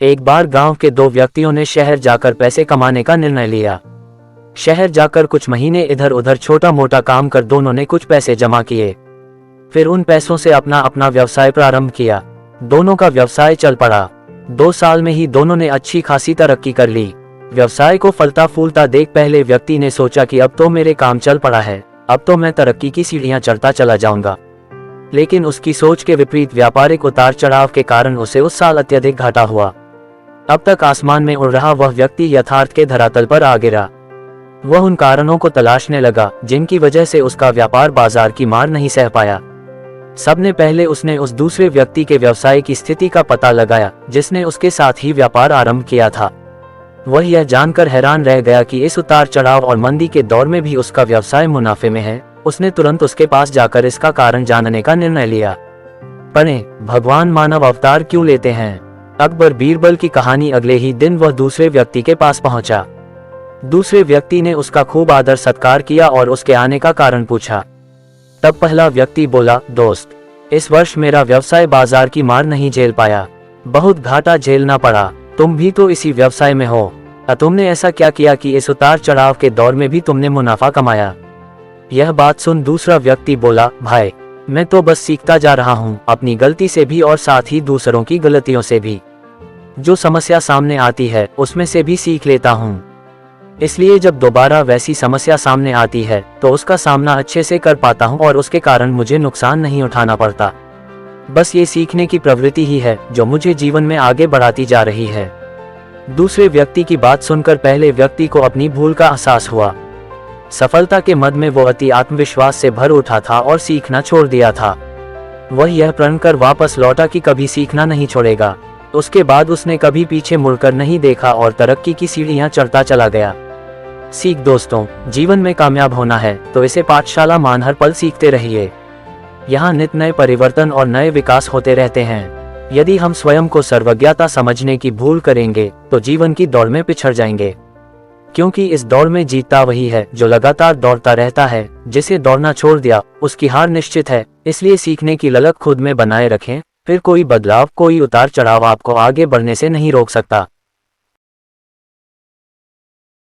एक बार गांव के दो व्यक्तियों ने शहर जाकर पैसे कमाने का निर्णय लिया। शहर जाकर कुछ महीने इधर उधर छोटा मोटा काम कर दोनों ने कुछ पैसे जमा किए। फिर उन पैसों से अपना अपना व्यवसाय प्रारंभ किया। दोनों का व्यवसाय चल पड़ा। 2 साल में ही दोनों ने अच्छी खासी तरक्की कर ली। व्यवसाय को फलता फूलता देख पहले व्यक्ति ने सोचा कि अब तो मेरे काम चल पड़ा है, अब तो मैं तरक्की की सीढ़ियां चढ़ता चला जाऊंगा। लेकिन उसकी सोच के विपरीत व्यापारिक उतार चढ़ाव के कारण उसे उस साल अत्यधिक घाटा हुआ। अब तक आसमान में उड़ रहा वह व्यक्ति यथार्थ के धरातल पर आ गिरा। वह उन कारणों को तलाशने लगा जिनकी वजह से उसका व्यापार बाजार की मार नहीं सह पाया। सबने पहले उसने उस दूसरे व्यक्ति के व्यवसाय की स्थिति का पता लगाया जिसने उसके साथ ही व्यापार आरंभ किया था। वह यह जानकर हैरान रह गया कि इस उतार चढ़ाव और मंदी के दौर में भी उसका व्यवसाय मुनाफे में है। उसने तुरंत उसके पास जाकर इसका कारण जानने का निर्णय लिया। पढ़ें, भगवान मानव अवतार क्यों लेते हैं? अकबर बीरबल की कहानी। अगले ही दिन वह दूसरे व्यक्ति के पास पहुंचा। दूसरे व्यक्ति ने उसका खूब आदर सत्कार किया और उसके आने का कारण पूछा। तब पहला व्यक्ति बोला, दोस्त, इस वर्ष मेरा व्यवसाय बाजार की मार नहीं झेल पाया, बहुत घाटा झेलना पड़ा। तुम भी तो इसी व्यवसाय में हो, तुमने ऐसा क्या किया कि इस उतार चढ़ाव के दौर में भी तुमने मुनाफा कमाया? यह बात सुन दूसरा व्यक्ति बोला, भाई, मैं तो बस सीखता जा रहा हूँ, अपनी गलती से भी और साथ ही दूसरों की गलतियों से भी। जो समस्या सामने आती है उसमें से भी सीख लेता हूँ, इसलिए जब दोबारा वैसी समस्या सामने आती है तो उसका सामना अच्छे से कर पाता हूँ और उसके कारण मुझे नुकसान नहीं उठाना पड़ता। बस ये सीखने की प्रवृत्ति ही है जो मुझे जीवन में आगे बढ़ाती जा रही है। दूसरे व्यक्ति की बात सुनकर पहले व्यक्ति को अपनी भूल का एहसास हुआ। सफलता के मद में वो अति आत्मविश्वास से भर उठा था और सीखना छोड़ दिया था। वह यह प्रण कर वापस लौटा कि कभी सीखना नहीं छोड़ेगा। उसके बाद उसने कभी पीछे मुड़कर नहीं देखा और तरक्की की सीढ़ियां चढ़ता चला गया। सीख दोस्तों, जीवन में कामयाब होना है तो इसे पाठशाला मान हर पल सीखते रहिए। यहाँ नित नए परिवर्तन और नए विकास होते रहते हैं। यदि हम स्वयं को सर्वज्ञता समझने की भूल करेंगे तो जीवन की दौड़ में पिछड़ जाएंगे, क्योंकि इस दौड़ में जीतता वही है जो लगातार दौड़ता रहता है। जिसे दौड़ना छोड़ दिया उसकी हार निश्चित है। इसलिए सीखने की ललक खुद में बनाए रखें, फिर कोई बदलाव, कोई उतार चढ़ाव आपको आगे बढ़ने से नहीं रोक सकता।